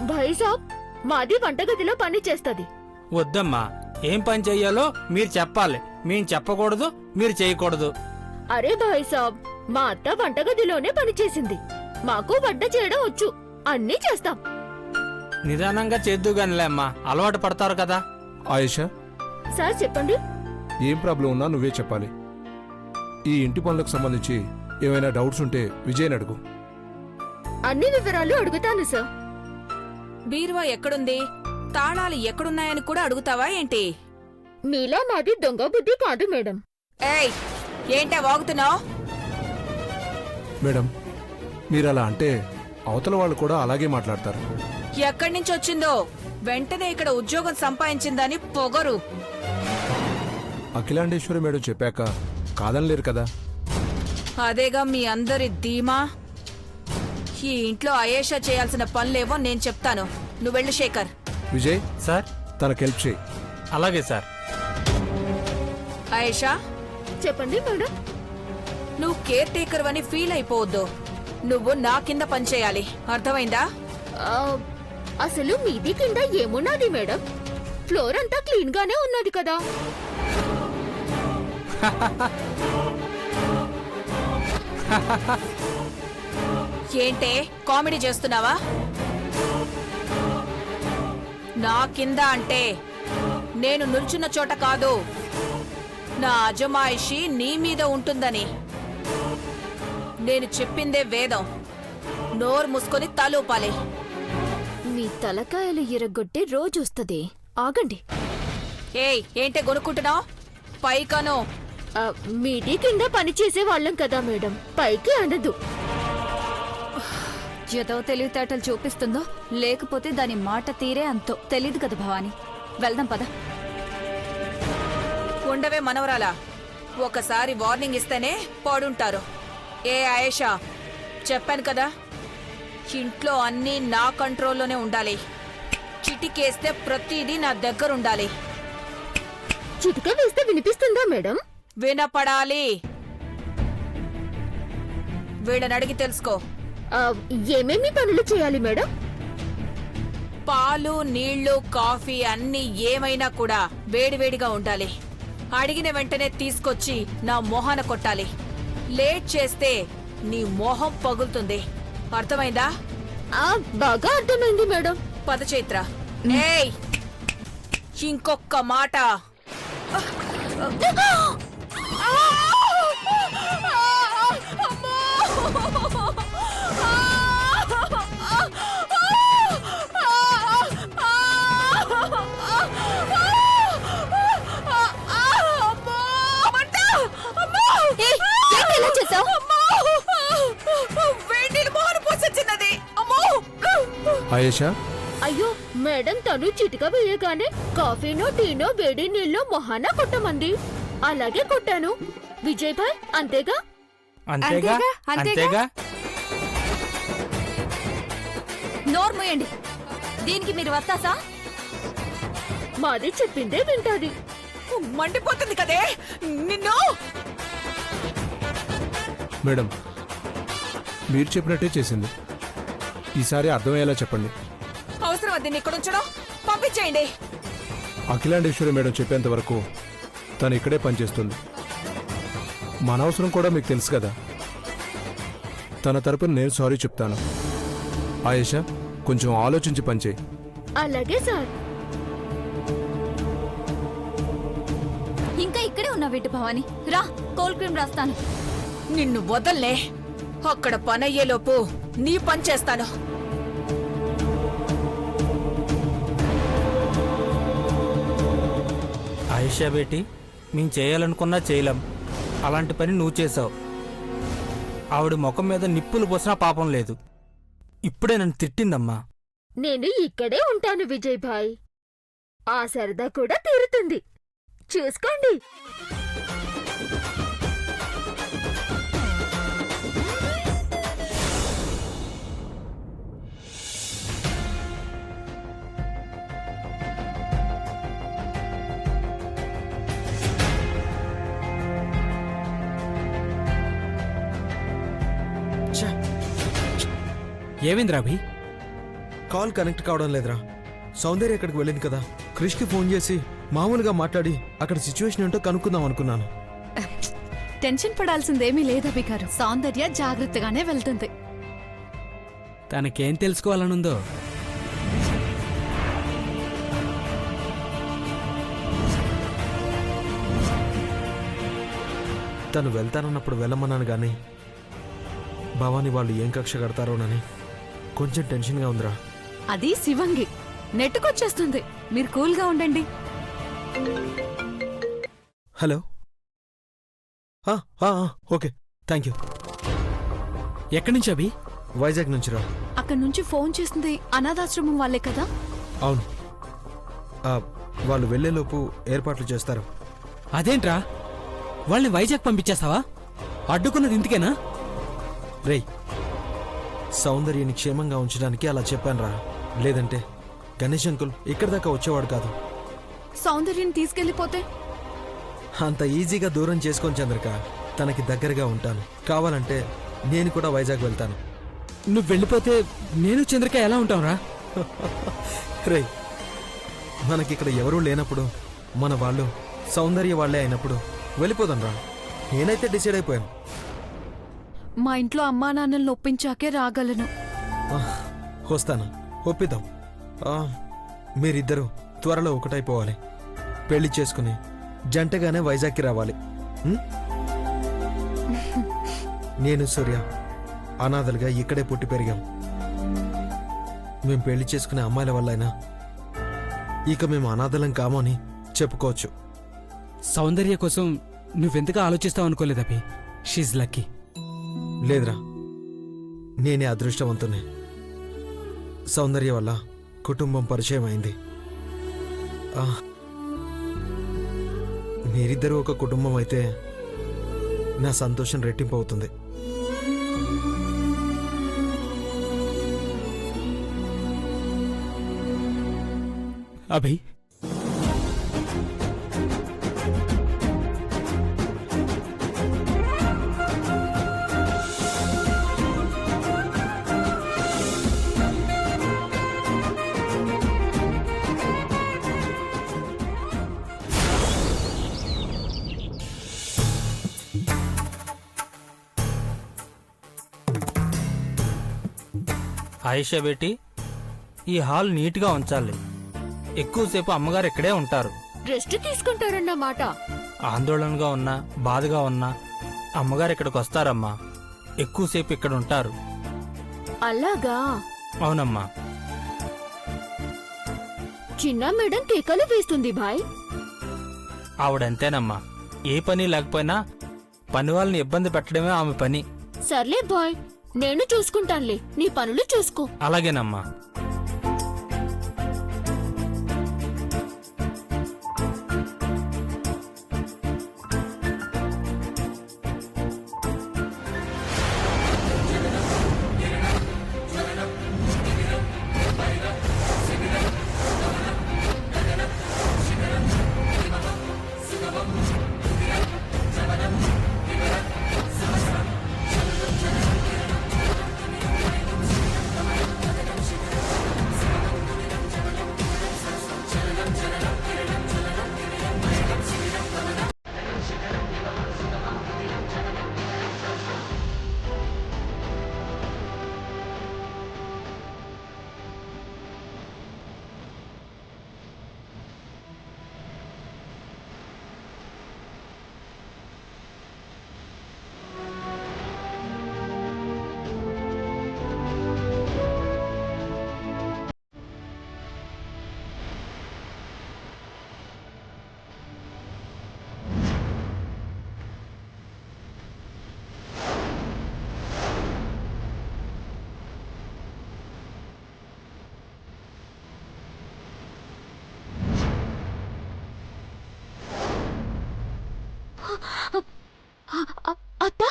భాయ్ సాబ్, మాది వంటగదిలో పని చేస్తది. వద్దమ్మా, ఏం పని చెయ్యాలో మీరు చెప్పాలి. మేం చెప్పకూడదు, మీరు చేయకూడదు. అరే భాయ్ సాబ్, మా అత్త వంటగదిలోనే పని చేసింది. మాకు వంట చేయడం వచ్చు, అన్నీ చేస్తాం. నిదానంగా చేద్దుగానిలే అమ్మా, అలవాటు పడతారు కదా. ఆయేషా, సార్ చెప్పండి. ఏం ప్రాబ్లం ఉన్నా నువ్వే చెప్పాలి. ఈ ఇంటి పనులకు సంబంధించి ఏమైనా డౌట్స్ ఉంటే విజయ్ని అడుగు. అన్ని వివరాలు అడుగుతాను సార్. బీరువా ఎక్కడుంది, తాళాలు ఎక్కడున్నాయని కూడా అడుగుతావా ఏంటి? మీలా మాది దొంగ బుద్ధి కాదు మేడం. ఏయ్, ఏంటా వాగుతున్నావు? మేడం, మీరలా అంటే అవతల వాళ్ళు కూడా అలాగే మాట్లాడతారు. ఎక్కడి నుంచి వచ్చిందో వెంటనే ఇక్కడ ఉద్యోగం సంపాదించిందని పొగరు. అఖిలాండేశ్వరి మేడం చెప్పాక కాదనలేరు కదా. అదేగా మీ అందరి ధీమా. ఈ ఇంట్లో అయేషా చేయాల్సిన పనులేవో నేను చెప్తాను. నువ్వెళ్ళు శేఖర్. విజయ్, సార్, తనకు హెల్ప్ చేయి. అలాగే సార్. అయేషా, చెప్పండి మేడం. నువ్వు కేర్ టేకర్ అని ఫీల్ అయిపోవద్దు. నువ్వు నా కింద పనిచేయాలి, అర్థమైందా? అసలు మీది కింద ఏమున్నది మేడం? ఫ్లోర్ అంతా క్లీన్ గానే ఉన్నది కదా. ఏంటే కామెడీ చేస్తున్నావా? నా కింద అంటే నేను నిల్చున్న చోట కాదు, నా అజమాయిషి నీ మీద ఉంటుందని. నేను చెప్పిందే వేదం. నోరు మూసుకొని తలూపాలి. మీ తలకాయలు ఇరగొట్టే రోజొస్తది, ఆగండి. ఏయ్, ఏంటే గొనుక్కుంటున్నావు? పైకను. మీది కింద పని చేసే వాళ్ళం కదా మేడం, పైకి అనదు. ఏదో తెలివితేటలు చూపిస్తుందో, లేకపోతే దాని మాట తీరే అంతో తెలీదు కదా భవాని. వెళ్దాం పద. ఉండవే మనవరాలా, ఒకసారి వార్నింగ్ ఇస్తేనే పడుంటారు. ఏ ఆయేషా, చెప్పాను కదా, ఇంట్లో అన్నీ నా కంట్రోల్లోనే ఉండాలి. చిటికేస్తే ప్రతిదీ నా దగ్గరుండాలి. చిటిక వేస్తే వినిపిస్తుందా మేడం? వినపడాలి. వీళ్ళని అడిగి తెలుసుకో. ఏమేమి పనులు చేయాలి మేడం? పాలు, నీళ్లు, కాఫీ అన్నీ ఏమైనా కూడా వేడివేడిగా ఉండాలి. అడిగిన వెంటనే తీసుకొచ్చి నా మొహాన కొట్టాలి. లేట్ చేస్తే నీ మొహం పగులుతుంది, అర్థమైందా? బాగా అర్థమైంది మేడం. పద చైత్ర. ఏయ్, ఇంకొక్క మాట. ఆయేషా, అయ్యో మేడం, తను చిటిక వేయగానే కాఫీనో టీనో వేడి నీళ్ళో మొహాన కొట్టమంది. అలాగే కొట్టాను. విజయ్ భాయ్, అంతేగా? అంతేగా అంతేగా. నోర్మోయండి. దీనికి మీరు వస్తాసా? మాది చెప్పిందే వింటాది. మండిపోతుంది కదే నిన్ను. మేడం, మీరు చెప్పినట్టే చేసింది. ఈసారి అర్థమయ్యేలా చెప్పండి. అవసరం దీన్ని ఇక్కడ ఉంచడం, పంపించేయండి. అఖిలాండేశ్వరి మేడం చెప్పేంత వరకు తను ఇక్కడే పనిచేస్తుంది. మన అవసరం కూడా మీకు తెలుసు కదా. తన తరపున నేను సారీ చెప్తాను. ఆయేషా, కొంచెం ఆలోచించి పనిచేయి. అలాగే సార్. ఇంకా ఇక్కడే ఉన్నావేంటి భవాని? రా, కోల్డ్ క్రీమ్ రాస్తాను. నిన్ను వదల్లే. అక్కడ పనయ్యేలోపు నీ పని చేస్తాను. ఆయేషా బేటీ, మేం చేయాలనుకున్నా చేయలేం. అలాంటి పని నువ్వు చేసావు. ఆవిడ ముఖం మీద నిప్పులు పోసినా పాపం లేదు. ఇప్పుడే నన్ను తిట్టిందమ్మా. నేను ఇక్కడే ఉంటాను విజయ్ భాయ్. ఆ సరదా కూడా తీరుతుంది, చూసుకోండి. ఏమైంది రాభి? కాల్ కనెక్ట్ కావడం లేదురా. సౌందర్య ఎక్కడికి వెళ్ళింది కదా. క్రిష్కి ఫోన్ చేసి మామూలుగా మాట్లాడి అక్కడ సిచ్యువేషన్ ఏంటో కనుక్కుందాం అనుకున్నాను. టెన్షన్ పడాల్సిందేమీ లేదు అభి గారు. సౌందర్య జాగ్రత్తగానే వెళ్తుంది. తనకేం తెలుసుకోవాలనుందో. తను వెళ్తానన్నప్పుడు వెళ్ళమన్నాను కానీ భవాని వాళ్ళు ఏం కక్ష కడతారోనని కొంచెం టెన్షన్గా ఉందిరా. అది శివంగి నెట్టుకొచ్చేస్తుంది. మీరు కూల్గా ఉండండి. హలో. Okay, thank you. ఎక్కడి నుంచి అభి? వైజాగ్ నుంచి రా. అక్కడి నుంచి ఫోన్ చేసింది అనాథాశ్రమం వాళ్ళే కదా. అవును, వాళ్ళు వెళ్లేలోపు ఏర్పాట్లు చేస్తారు. అదేంట్రా, వాళ్ళని వైజాగ్ పంపించేస్తావా? అడ్డుకున్నది ఇందుకేనా? రేయ్, సౌందర్యని క్షేమంగా ఉంచడానికి అలా చెప్పానురా. లేదంటే గణేష్ అంకుల్ ఇక్కడి దాకా వచ్చేవాడు కాదు. సౌందర్యని తీసుకెళ్లిపోతే అంత ఈజీగా దూరం చేసుకొని చంద్రిక, తనకి దగ్గరగా ఉంటాను. కావాలంటే నేను కూడా వైజాగ్ వెళ్తాను. నువ్వు వెళ్ళిపోతే నేను చంద్రిక ఎలా ఉంటావురా? రేయ్, మనకిక్కడ ఎవరూ లేనప్పుడు, మన వాళ్ళు సౌందర్య వాళ్ళే అయినప్పుడు వెళ్ళిపోదాం రా. నేనైతే డిసైడ్ అయిపోయాను. మా ఇంట్లో అమ్మా నాన్నల్ని ఒప్పించాకే రాగలను. వస్తాను, ఒప్పిద్దాం. మీరిద్దరూ త్వరలో ఒకటైపోవాలి. పెళ్లి చేసుకుని జంటగానే వైజాగ్కి రావాలి. నేను సూర్య అనాథలుగా ఇక్కడే పుట్టి పెరిగాం. మేం పెళ్లి చేసుకునే అమ్మాయిల వల్లైనా ఇక మేము అనాథలం కామో అని చెప్పుకోవచ్చు. సౌందర్య కోసం నువ్వెంతగా ఆలోచిస్తావు అనుకోలేదు అభి. She's lucky. లేదురా, నేనే అదృష్టవంతునే. సౌందర్య వల్ల కుటుంబం పరిచయం అయింది. మీరిద్దరూ ఒక కుటుంబం అయితే నా సంతోషం రెట్టింపు అవుతుంది. అభి, ఆయిషా బేటీ, ఈ హాల్ నీట్గా ఉంచాలి. ఎక్కువసేపు అమ్మగారు ఇక్కడే ఉంటారు. రెస్ట్ తీసుకుంటారన్నమాట. ఆందోళనగా ఉన్నా బాధగా ఉన్నా అమ్మగారు ఇక్కడికి వస్తారమ్మా. ఎక్కువసేపు ఇక్కడ ఉంటారు. అలాగా? అవునమ్మా. చిన్న మేడం కేకలు వేస్తుంది భాయ్. ఆవిడంతేనమ్మా. ఏ పని లేకపోయినా పని వాళ్ళని ఇబ్బంది పెట్టడమే ఆమె పని. సర్లే బాయ్, నేను చూసుకుంటానులే. నీ పనులు చూసుకో. అలాగేనమ్మా. అత్త,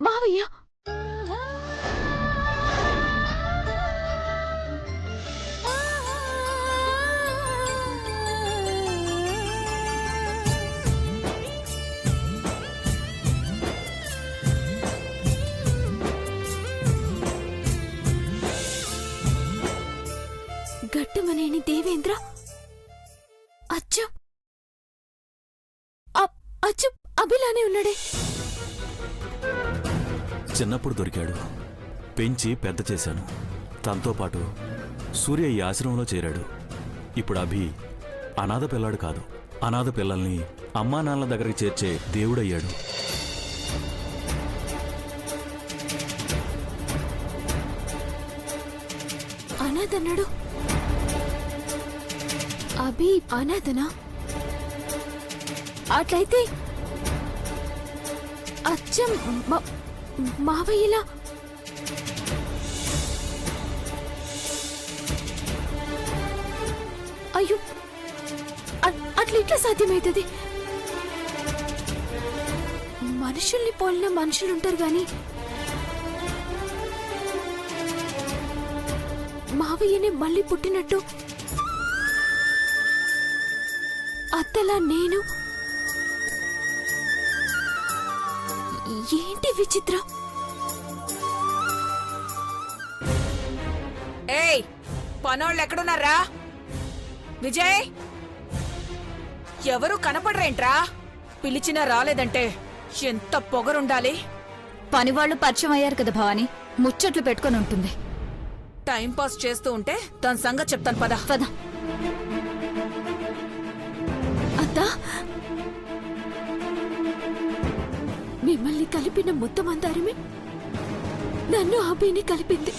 మావయ్య. అభిలానే ఉన్నాడే. చిన్నప్పుడు దొరికాడు, పెంచి పెద్ద చేశాను. తనతో పాటు సూర్య ఈ ఆశ్రమంలో చేరాడు. ఇప్పుడు అభి అనాథ పిల్లాడు కాదు, అనాథ పిల్లల్ని అమ్మా నాన్నల దగ్గరికి చేర్చే దేవుడయ్యాడు. అనాథన్నాడు. అభి అనాథనా? అట్లయితే అచ్చం మావయ్యలా. అయ్యో, అట్లెట్లా సాధ్యమవుతుంది? మనుషుల్ని పోలిన మనుషులుంటారు గాని మావయ్యనే మళ్ళీ పుట్టినట్టు అత్తలా నేను. ఏంటి విచిత్రం? ఏయ్, పనోళ్ళు ఎక్కడున్నారా? విజయ్, ఎవరు కనపడరేంట్రా? పిలిచినా రాలేదంటే ఎంత పొగరుండాలి. పనివాళ్లు పరిచయం అయ్యారు కదా భవాని, ముచ్చట్లు పెట్టుకొని ఉంటుంది. టైం పాస్ చేస్తూ ఉంటే దాని సంగతి చెప్తాను పద. పద. అత్తా, మిమ్మల్ని కలిపిన మొత్తం అందారమే నన్ను అభిని కలిపింది.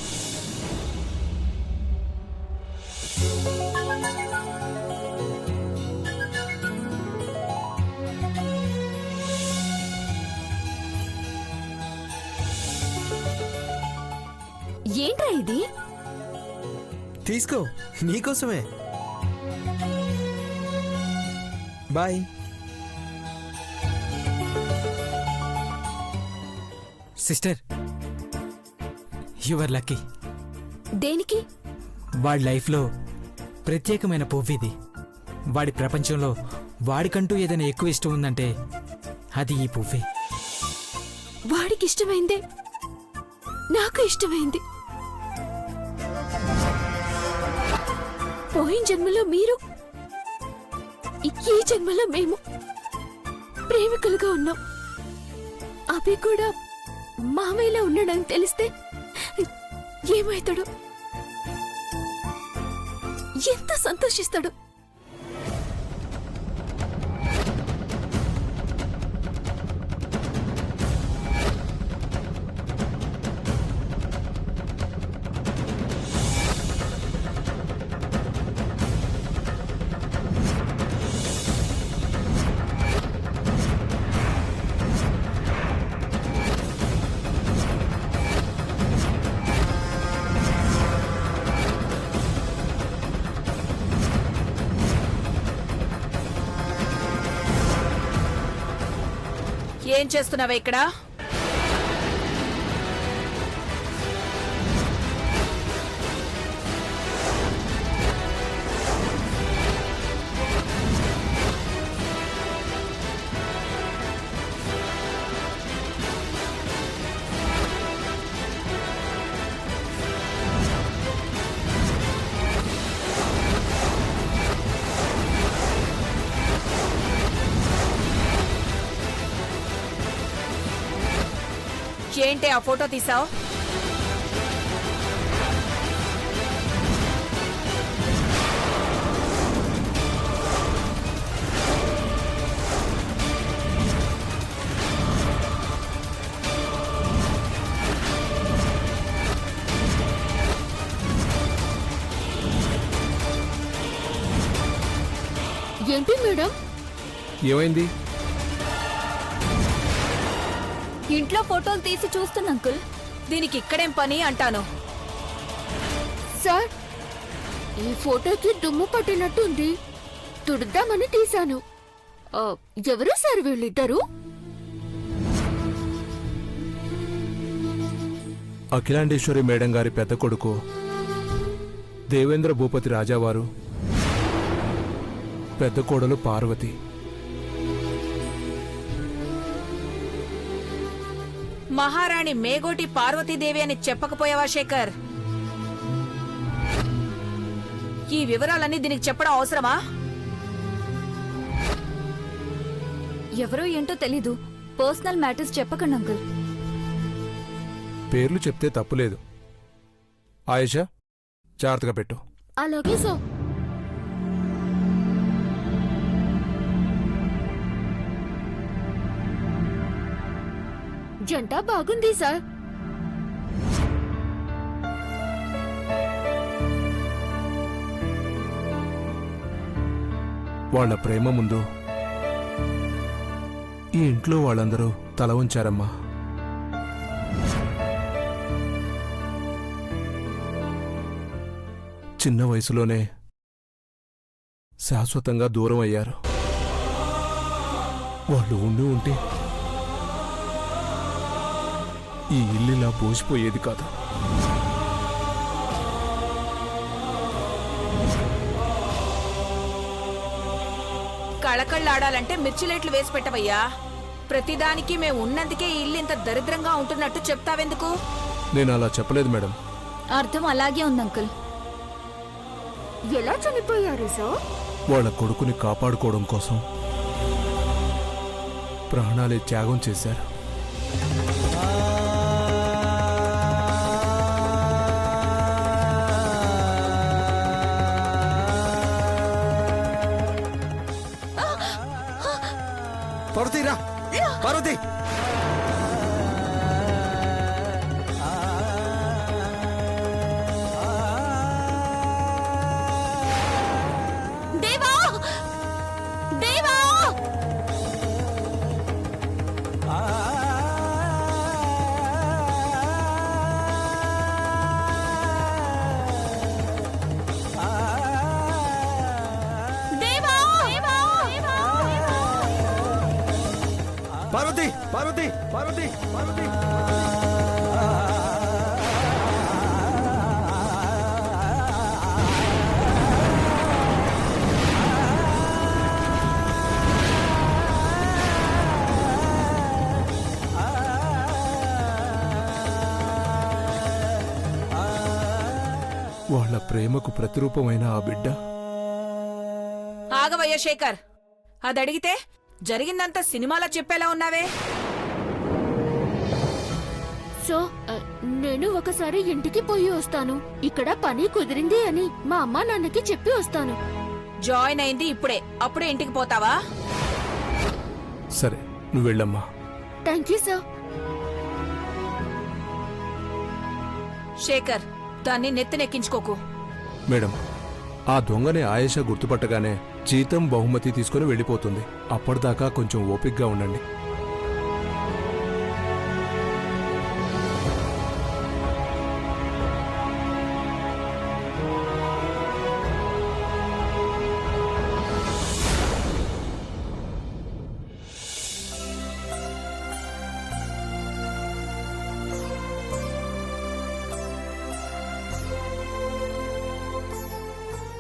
ఏంట్రా ఇది? తీసుకో, నీకోసమే. బాయ్. Sister, your lucky. దేనికి? వాడి లైఫ్లో ప్రత్యేకమైన పువ్విది. వాడి ప్రపంచంలో వాడికంటూ ఏదైనా ఎక్కువ ఇష్టం ఉందంటే అది ఈ పువ్వే. వాడికి ఇష్టమైందే నాకు ఇష్టమైంది. పోయిన జన్మలో మీరు, ఈ జన్మలో మేము ప్రేమికులుగా ఉన్నాం. అభి కూడా మామయ్యలా ఉన్నాడని తెలిస్తే ఏమవుతాడు? ఎంత సంతోషిస్తాడు? ఏం చేస్తున్నావా ఇక్కడ? ఏంటి ఆ ఫోటో తీసావు? ఏంటి మేడం? ఏమైంది? ఇంట్లో ఫోటోలు తీసి చూస్తున్నా అంకుల్. దీనికి ఇక్కడేం పని అంటాను. సార్, ఈ ఫోటోకి దుమ్ము పట్టినట్టుంది, తుడుద్దామని తీశాను. ఎవరు సార్ వీళ్ళిద్దరు? అఖిలాండేశ్వరి మేడం గారి పెద్ద కొడుకు దేవేంద్ర భూపతి రాజావారు, పెద్ద కోడలు పార్వతి. మహారాణి మేగోటి పార్వతీదేవి అని చెప్పకపోయావా శేఖర్? ఈ వివరాలన్నీ దీనికి చెప్పడం అవసరమా? ఎవరో ఏంటో తెలీదు, పర్సనల్ మ్యాటర్స్ చెప్పకండి అంకుల్. పేర్లు చెప్తే తప్పులేదు. ఆయేషా, జాగ్రత్తగా పెట్టు. అలాగే సార్. జంట బాగుంది సార్. వాళ్ళ ప్రేమ ముందు ఈ ఇంట్లో వాళ్ళందరూ తల ఉంచారమ్మా. చిన్న వయసులోనే శాశ్వతంగా దూరం అయ్యారు. వాళ్ళు ఉండి ఉంటే ఈ ఇల్లులా బోసిపోయేది కాదు. కళకళ్ళాడాలంటే మిర్చిలేట్లు వేసి పెట్టవయ్యా. ప్రతిదానికి మేము ఉన్నందుకే ఈ ఇల్లు ఇంత దరిద్రంగా ఉంటున్నట్టు చెప్తావెందుకు? నేను అలా చెప్పలేదు మేడం. అర్థం అలాగే ఉంది అంకుల్. ఎలా చనిపోయారు సార్? వాళ్ళ కొడుకుని కాపాడుకోవడం కోసం ప్రాణాలే త్యాగం చేశారు. పార్వతి రా, పార్వతి. దేవా! దేవా! దేవా! పార్వతి, పార్వతి, పార్వతి, పార్వతి. వాళ్ళ ప్రేమకు ప్రతిరూపమైన ఆ బిడ్డ ఆగవయ్య శేఖర్. అదడిగితే జరిగిందంతా సినిమాలో చెప్పేలా ఉన్నావే. సో నేను ఒకసారి ఇంటికి పోయి వస్తాను. ఇక్కడ పని కుదిరింది అని మా అమ్మా నాన్నకి చెప్పి వస్తాను. జాయిన్ అయింది ఇప్పుడే, అప్పుడే ఇంటికి పోతావా? సరే, నువ్వు వెళ్ళమ్మా. Thank you sir. శేఖర్, దాన్ని నెత్తినెక్కించుకోకు. మేడం, ఆ దొంగని ఆయేషా గుర్తుపట్టగానే జీతం బహుమతి తీసుకుని వెళ్ళిపోతుంది. అప్పటిదాకా కొంచెం ఓపిగ్గా ఉండండి.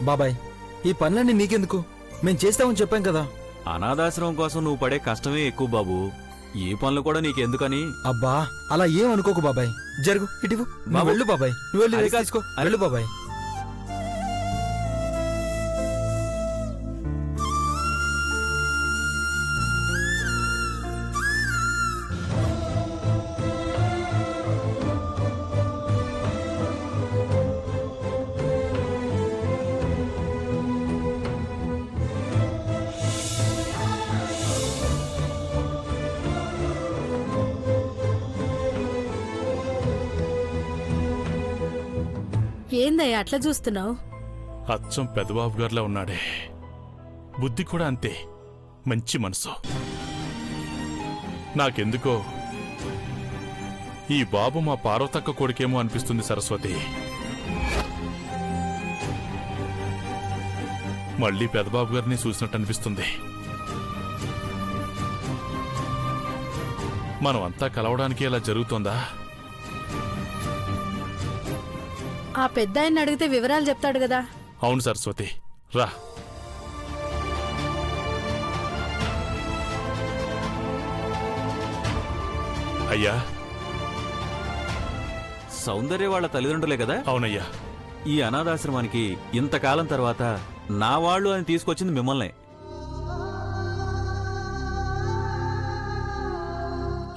బాబాయ్, ఈ పనులన్నీ నీకెందుకు? మేం చేస్తామని చెప్పాం కదా. అనాథాశ్రమం కోసం నువ్వు పడే కష్టమే ఎక్కువ బాబు. ఈ పనులు కూడా నీకెందుకని. అబ్బా, అలా ఏం అనుకోకు బాబాయ్. జరుగు, ఇటివు. బాబు. వెళ్ళు బాబాయ్, నువ్వు వెళ్ళి అది రెస్ట్ కాదు. తీసుకో. వెళ్ళు బాబాయ్. ఏందయ్య అట్లా చూస్తున్నావు? అచ్చం పెదబాబు గారిలా ఉన్నాడే. బుద్ధి కూడా అంతే, మంచి మనసు. నాకెందుకో ఈ బాబు మా పార్వతక్క కొడుకేమో అనిపిస్తుంది సరస్వతి. మళ్ళీ పెదబాబు గారిని చూసినట్టు అనిపిస్తుంది. మనం అంతా కలవడానికి ఇలా జరుగుతోందా? ఆ పెద్ద ఆయన అడిగితే వివరాలు చెప్తాడు కదా. అవును సరస్వతి, రా. అయ్యా, సౌందర్య వాళ్ళ తల్లిదండ్రులే కదా? అవునయ్యా. ఈ అనాథాశ్రమానికి ఇంతకాలం తర్వాత నా వాళ్ళు అని తీసుకొచ్చింది మిమ్మల్నే.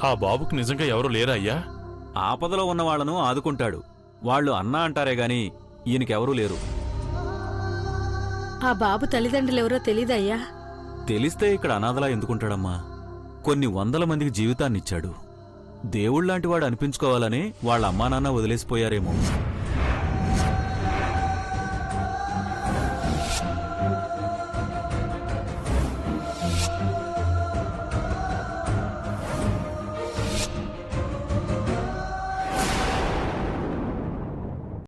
ఆ బాబుకు నిజంగా ఎవరు లేరా అయ్యా? ఆపదలో ఉన్న వాళ్లను ఆదుకుంటాడు. వాళ్ళు అన్నా అంటారే గాని ఈయనకెవరూ లేరు. ఆ బాబు తల్లిదండ్రులు ఎవరో తెలీదయ్యా. తెలిస్తే ఇక్కడ అనాథలా ఎందుకుంటాడమ్మా? కొన్ని వందల మందికి జీవితాన్నిచ్చాడు. దేవుళ్లాంటివాడు అనిపించుకోవాలనే వాళ్ళ అమ్మా నాన్న వదిలేసిపోయారేమో.